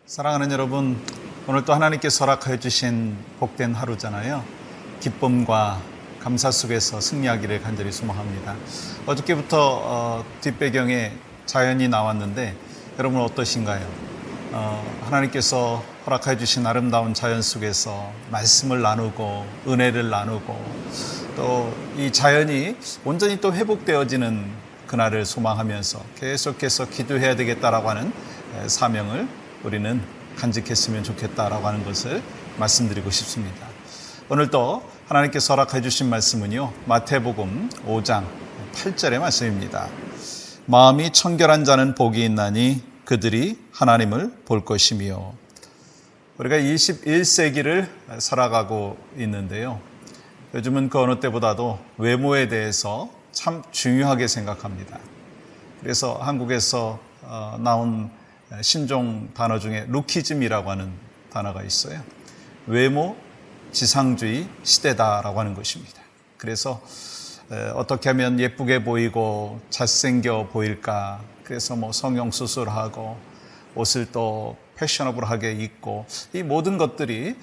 사랑하는 여러분, 오늘 또 하나님께서 허락하여 주신 복된 하루잖아요. 기쁨과 감사 속에서 승리하기를 간절히 소망합니다. 어저께부터 뒷배경에 자연이 나왔는데 여러분 어떠신가요? 하나님께서 허락하여 주신 아름다운 자연 속에서 말씀을 나누고 은혜를 나누고 또 이 자연이 온전히 또 회복되어지는 그날을 소망하면서 계속해서 기도해야 되겠다라고 하는 사명을 우리는 간직했으면 좋겠다라고 하는 것을 말씀드리고 싶습니다. 오늘 또 하나님께서 허락해 주신 말씀은요, 마태복음 5장 8절의 말씀입니다. 마음이 청결한 자는 복이 있나니 그들이 하나님을 볼 것이며. 우리가 21세기를 살아가고 있는데요, 요즘은 그 어느 때보다도 외모에 대해서 참 중요하게 생각합니다. 그래서 한국에서 나온 신종 단어 중에 루키즘이라고 하는 단어가 있어요. 외모 지상주의 시대다라고 하는 것입니다. 그래서 어떻게 하면 예쁘게 보이고 잘생겨 보일까, 그래서 성형수술하고 옷을 또 패셔너블하게 입고, 이 모든 것들이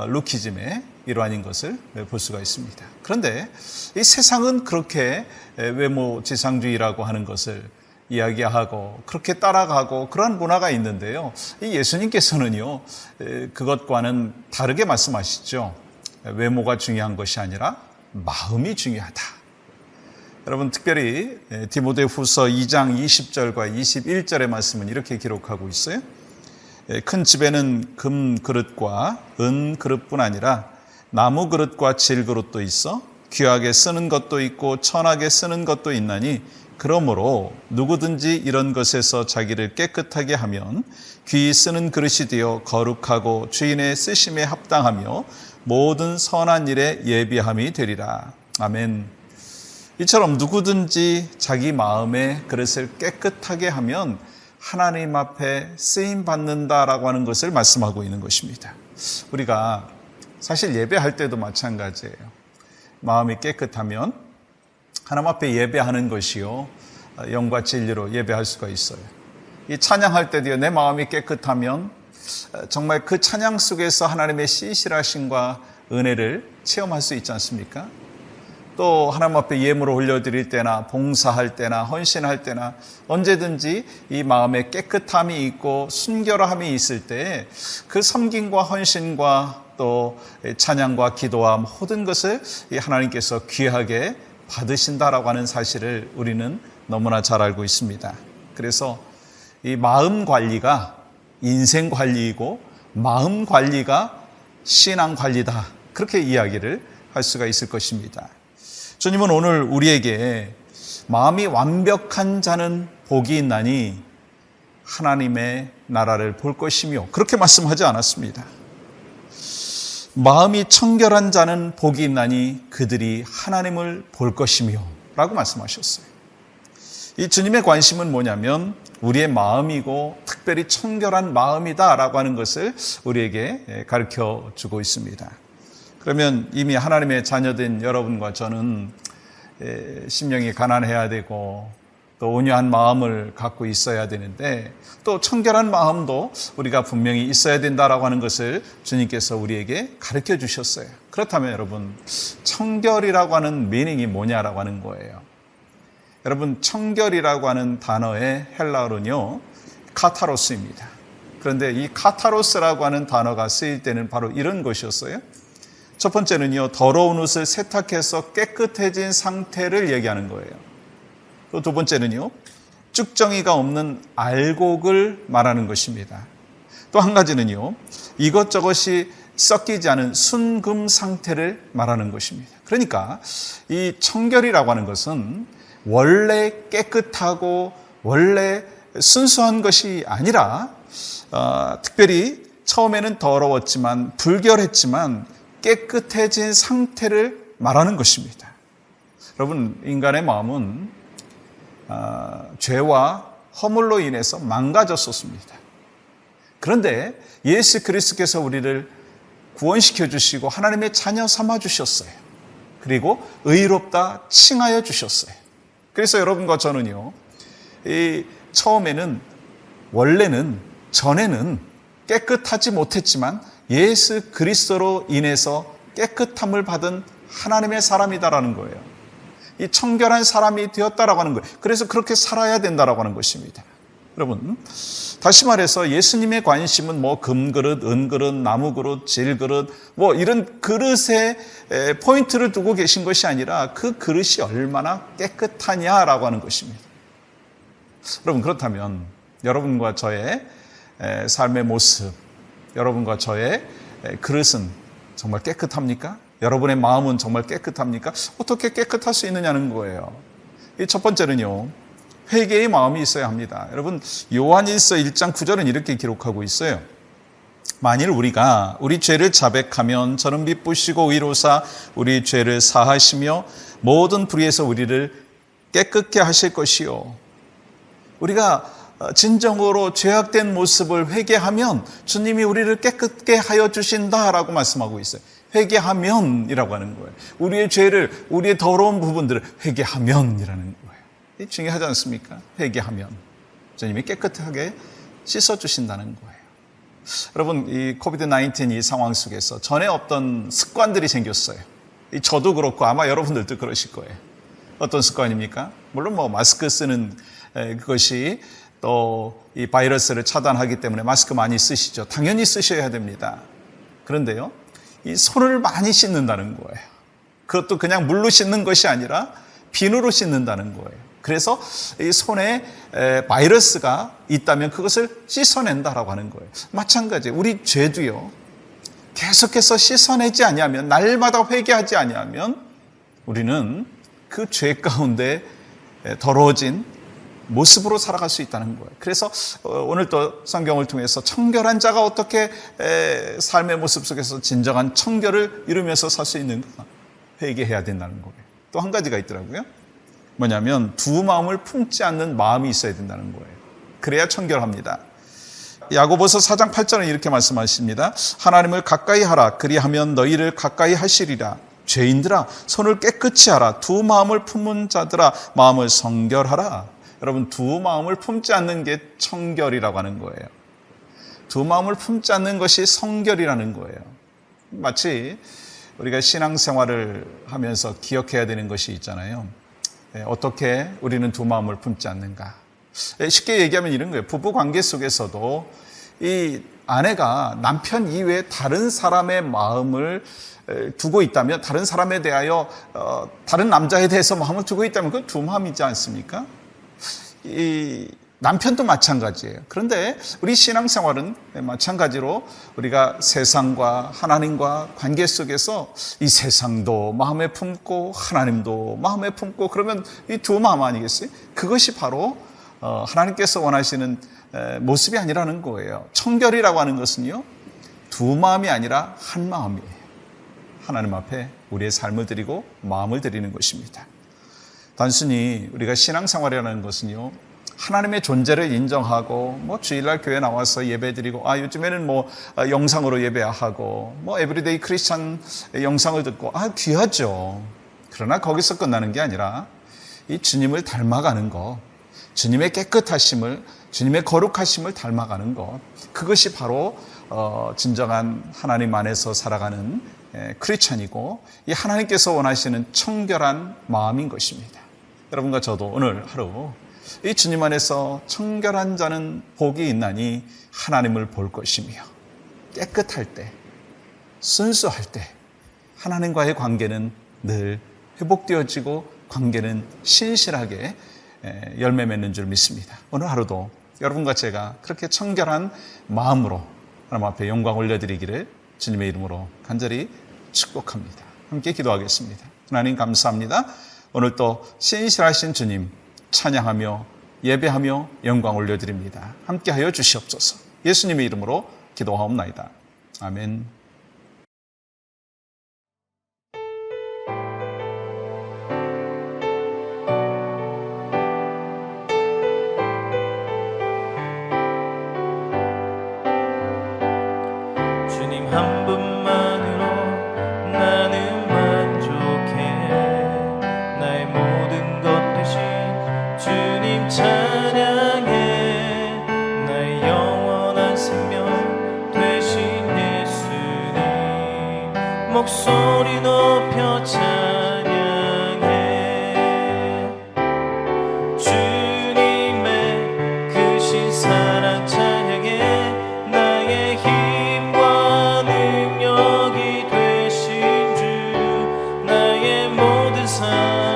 루키즘의 일환인 것을 볼 수가 있습니다. 그런데 이 세상은 그렇게 외모 지상주의라고 하는 것을 이야기하고 그렇게 따라가고 그러한 문화가 있는데요, 이 예수님께서는요, 그것과는 다르게 말씀하시죠. 외모가 중요한 것이 아니라 마음이 중요하다. 여러분, 특별히 디모데후서 2장 20절과 21절의 말씀은 이렇게 기록하고 있어요. 큰 집에는 금 그릇과 은 그릇뿐 아니라 나무 그릇과 질 그릇도 있어 귀하게 쓰는 것도 있고 천하게 쓰는 것도 있나니, 그러므로 누구든지 이런 것에서 자기를 깨끗하게 하면 귀히 쓰는 그릇이 되어 거룩하고 주인의 쓰심에 합당하며 모든 선한 일에 예비함이 되리라. 아멘. 이처럼 누구든지 자기 마음의 그릇을 깨끗하게 하면 하나님 앞에 쓰임 받는다라고 하는 것을 말씀하고 있는 것입니다. 우리가 사실 예배할 때도 마찬가지예요. 마음이 깨끗하면 하나님 앞에 예배하는 것이요, 영과 진리로 예배할 수가 있어요. 이 찬양할 때도요, 내 마음이 깨끗하면 정말 그 찬양 속에서 하나님의 신실하심과 은혜를 체험할 수 있지 않습니까? 또 하나님 앞에 예물을 올려드릴 때나 봉사할 때나 헌신할 때나 언제든지 이 마음에 깨끗함이 있고 순결함이 있을 때 그 섬김과 헌신과 또 찬양과 기도와 모든 것을 하나님께서 귀하게 받으신다라고 하는 사실을 우리는 너무나 잘 알고 있습니다. 그래서 이 마음 관리가 인생 관리이고 마음 관리가 신앙 관리다, 그렇게 이야기를 할 수가 있을 것입니다. 주님은 오늘 우리에게 마음이 완벽한 자는 복이 있나니 하나님의 나라를 볼 것이며, 그렇게 말씀하지 않았습니다. 마음이 청결한 자는 복이 있나니 그들이 하나님을 볼 것이며 라고 말씀하셨어요. 이 주님의 관심은 뭐냐면 우리의 마음이고 특별히 청결한 마음이다 라고 하는 것을 우리에게 가르쳐 주고 있습니다. 그러면 이미 하나님의 자녀된 여러분과 저는 심령이 가난해야 되고 또 온유한 마음을 갖고 있어야 되는데, 또 청결한 마음도 우리가 분명히 있어야 된다라고 하는 것을 주님께서 우리에게 가르쳐 주셨어요. 그렇다면 여러분, 청결이라고 하는 미닝이 뭐냐라고 하는 거예요. 여러분, 청결이라고 하는 단어의 헬라어는요, 카타로스입니다. 그런데 이 카타로스라고 하는 단어가 쓰일 때는 바로 이런 것이었어요. 첫 번째는요, 더러운 옷을 세탁해서 깨끗해진 상태를 얘기하는 거예요. 또 두 번째는요, 쭉정이가 없는 알곡을 말하는 것입니다. 또 한 가지는요, 이것저것이 섞이지 않은 순금 상태를 말하는 것입니다. 그러니까 이 청결이라고 하는 것은 원래 깨끗하고 원래 순수한 것이 아니라 특별히 처음에는 더러웠지만 불결했지만 깨끗해진 상태를 말하는 것입니다. 여러분, 인간의 마음은 죄와 허물로 인해서 망가졌었습니다. 그런데 예수 그리스도께서 우리를 구원시켜 주시고 하나님의 자녀 삼아 주셨어요. 그리고 의롭다 칭하여 주셨어요. 그래서 여러분과 저는요, 이 처음에는, 원래는, 전에는 깨끗하지 못했지만 예수 그리스도로 인해서 깨끗함을 받은 하나님의 사람이다라는 거예요. 이 청결한 사람이 되었다라고 하는 거예요. 그래서 그렇게 살아야 된다라고 하는 것입니다. 여러분, 다시 말해서 예수님의 관심은 뭐 금그릇, 은그릇, 나무그릇, 질그릇 뭐 이런 그릇에 포인트를 두고 계신 것이 아니라 그 그릇이 얼마나 깨끗하냐라고 하는 것입니다. 여러분, 그렇다면 여러분과 저의 삶의 모습, 여러분과 저의 그릇은 정말 깨끗합니까? 여러분의 마음은 정말 깨끗합니까? 어떻게 깨끗할 수 있느냐는 거예요. 첫 번째는요, 회개의 마음이 있어야 합니다. 여러분, 요한일서 1장 9절은 이렇게 기록하고 있어요. 만일 우리가 우리 죄를 자백하면 저는 미쁘시고 의로사 우리 죄를 사하시며 모든 불의에서 우리를 깨끗게 하실 것이요. 우리가 진정으로 죄악된 모습을 회개하면 주님이 우리를 깨끗게 하여 주신다라고 말씀하고 있어요. 회개하면이라고 하는 거예요. 우리의 죄를, 우리의 더러운 부분들을 회개하면이라는 거예요. 이 중요하지 않습니까? 회개하면 주님이 깨끗하게 씻어주신다는 거예요. 여러분, 이 코비드-19 이 상황 속에서 전에 없던 습관들이 생겼어요. 저도 그렇고 아마 여러분들도 그러실 거예요. 어떤 습관입니까? 물론 뭐 마스크 쓰는 그것이 또 이 바이러스를 차단하기 때문에 마스크 많이 쓰시죠. 당연히 쓰셔야 됩니다. 그런데요, 이 손을 많이 씻는다는 거예요. 그것도 그냥 물로 씻는 것이 아니라 비누로 씻는다는 거예요. 그래서 이 손에 바이러스가 있다면 그것을 씻어낸다라고 하는 거예요. 마찬가지예요. 우리 죄도요, 계속해서 씻어내지 아니하면, 날마다 회개하지 아니하면 우리는 그 죄 가운데 더러워진 모습으로 살아갈 수 있다는 거예요. 그래서 오늘 또 성경을 통해서 청결한 자가 어떻게 삶의 모습 속에서 진정한 청결을 이루면서 살 수 있는가, 회개해야 된다는 거예요. 또 한 가지가 있더라고요. 뭐냐면 두 마음을 품지 않는 마음이 있어야 된다는 거예요. 그래야 청결합니다. 야고보서 4장 8절은 이렇게 말씀하십니다. 하나님을 가까이 하라. 그리하면 너희를 가까이 하시리라. 죄인들아, 손을 깨끗이 하라. 두 마음을 품은 자들아, 마음을 성결하라. 여러분, 두 마음을 품지 않는 게 청결이라고 하는 거예요. 두 마음을 품지 않는 것이 성결이라는 거예요. 마치 우리가 신앙생활을 하면서 기억해야 되는 것이 있잖아요. 어떻게 우리는 두 마음을 품지 않는가. 쉽게 얘기하면 이런 거예요. 부부 관계 속에서도 이 아내가 남편 이외에 다른 사람의 마음을 두고 있다면, 다른 사람에 대하여 다른 남자에 대해서 마음을 두고 있다면 그건 두 마음이지 않습니까? 이 남편도 마찬가지예요. 그런데 우리 신앙생활은 마찬가지로 우리가 세상과 하나님과 관계 속에서 이 세상도 마음에 품고 하나님도 마음에 품고, 그러면 이 두 마음 아니겠어요? 그것이 바로 하나님께서 원하시는 모습이 아니라는 거예요. 청결이라고 하는 것은요, 두 마음이 아니라 한 마음이에요. 하나님 앞에 우리의 삶을 드리고 마음을 드리는 것입니다. 단순히 우리가 신앙생활이라는 것은요, 하나님의 존재를 인정하고 뭐 주일날 교회 나와서 예배드리고, 요즘에는 뭐 영상으로 예배하고 뭐 에브리데이 크리스찬 영상을 듣고 귀하죠. 그러나 거기서 끝나는 게 아니라 이 주님을 닮아가는 것, 주님의 깨끗하심을, 주님의 거룩하심을 닮아가는 것, 그것이 바로 진정한 하나님 안에서 살아가는 크리스찬이고, 이 하나님께서 원하시는 청결한 마음인 것입니다. 여러분과 저도 오늘 하루 이 주님 안에서 청결한 자는 복이 있나니 하나님을 볼 것이며, 깨끗할 때, 순수할 때 하나님과의 관계는 늘 회복되어지고 관계는 신실하게 열매 맺는 줄 믿습니다. 오늘 하루도 여러분과 제가 그렇게 청결한 마음으로 하나님 앞에 영광 올려드리기를 주님의 이름으로 간절히 축복합니다. 함께 기도하겠습니다. 하나님, 감사합니다. 오늘 또 신실하신 주님 찬양하며 예배하며 영광 올려드립니다. 함께하여 주시옵소서. 예수님의 이름으로 기도하옵나이다. 아멘. 주님 한 분만으로 나는 만족해. 나의 모든 것 되신 주님 찬양해. 나의 영원한 생명 세상